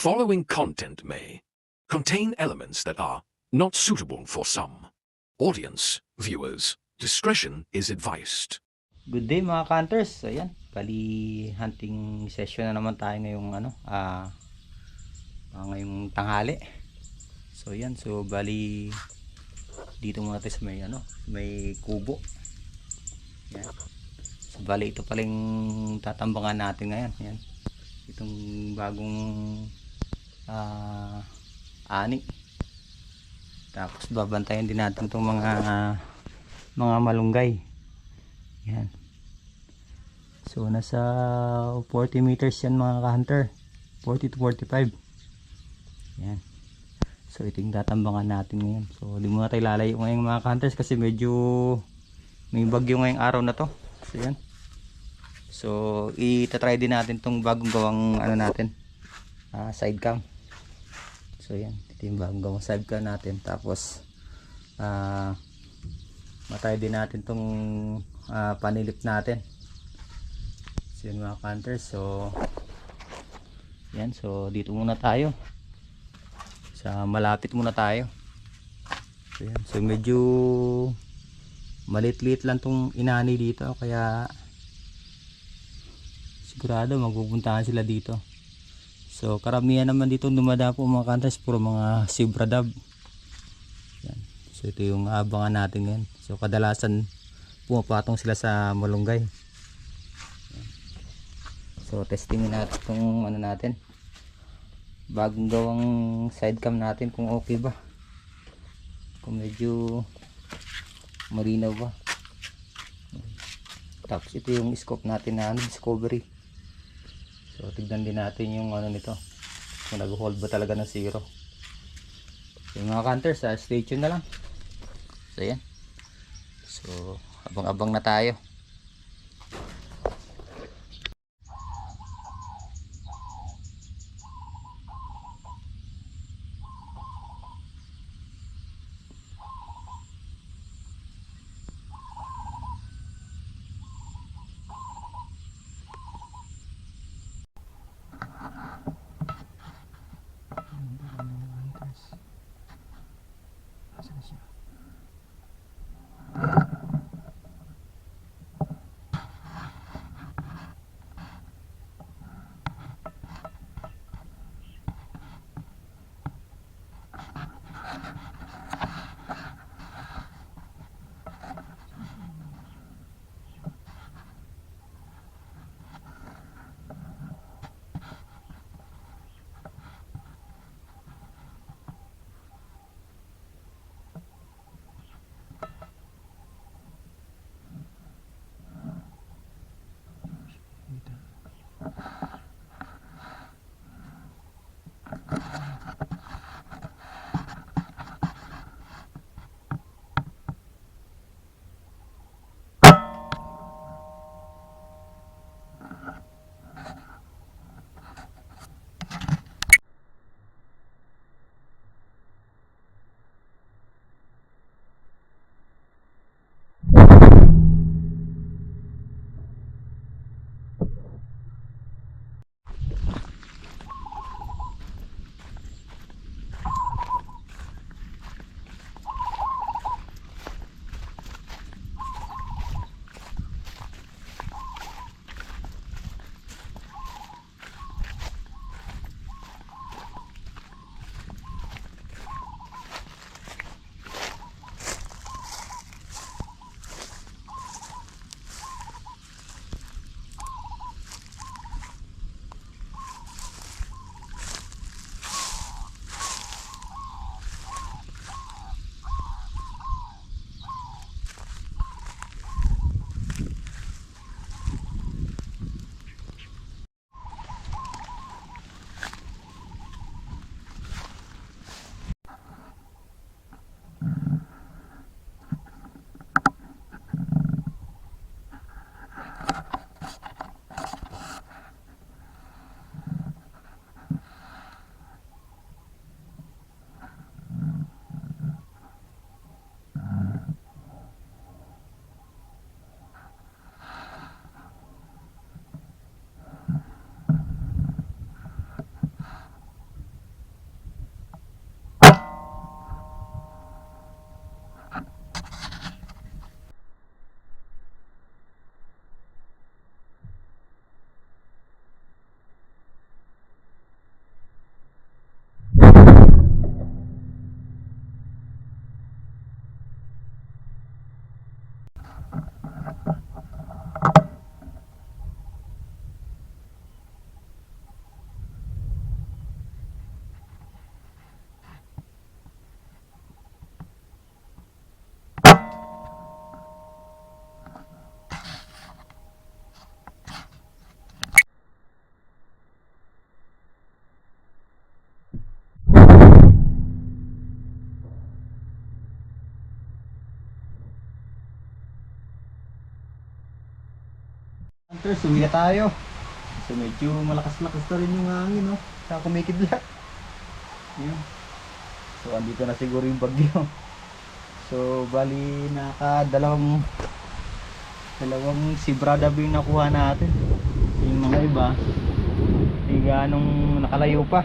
following content may contain elements that are not suitable for some. Audience, viewers, discretion is advised. Good day mga hunters. So yan, bali hunting session na naman tayo ngayong ngayong tanghali. So yan, so bali dito muna tayo sa may kubo. Yan. So bali ito paling tatambangan natin ngayon. Yan. Itong bagong ani. Tapos babantayan din natin itong mga malunggay. Yan. So nasa 40 meters yan mga ka-hunter. 40 to 45. Yan. So ito yung tatambangan natin ngayon. So di muna tayo lalayo ngayon mga ka-hunters kasi medyo may bagyo ngayong araw na to. So yan. So itatry din natin tong bagong gawang side cam. So yan. Ito yung bagong gawang side cam natin. Tapos matry din natin tong panilip natin. So yun mga hunters. So yan, so dito muna tayo sa malapit muna tayo. So yan, so medyo malit-lit lang tong inani dito kaya sigurado magpupuntahan sila dito. So karamihan naman dito dumadapo mga hunters, puro mga zebra dove. Yan. So ito yung abangan natin ngayon. So kadalasan pumapatong sila sa malunggay. So testingin natin itong natin, bagong gawang side cam natin kung okay ba, kung medyo marinaw ba. Tapos ito yung scope natin na discovery. So tignan din natin yung nito, kung nag-hold ba talaga ng zero. So mga hunters, stay tuned na lang. So yan, so abang-abang na tayo. Hunters, uwi na tayo. So medyo malakas-lakas na rin yung hangin, no? Saka kumikidlat. Yun. So andito na siguro yung bagyo. So bali dalawang sibrada yung nakuha natin. Yung mga iba hindi ganong nakalayo pa.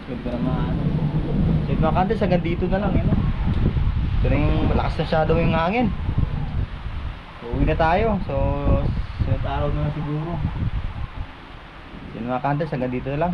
Pwede ko na maano. So ito mga kantes, hanggang dito na lang, yun, no? Ito na yung malakas na shadow yung hangin. So uwi na tayo. So sunod araw na siguro. Yun mga kantes, hanggang dito na lang.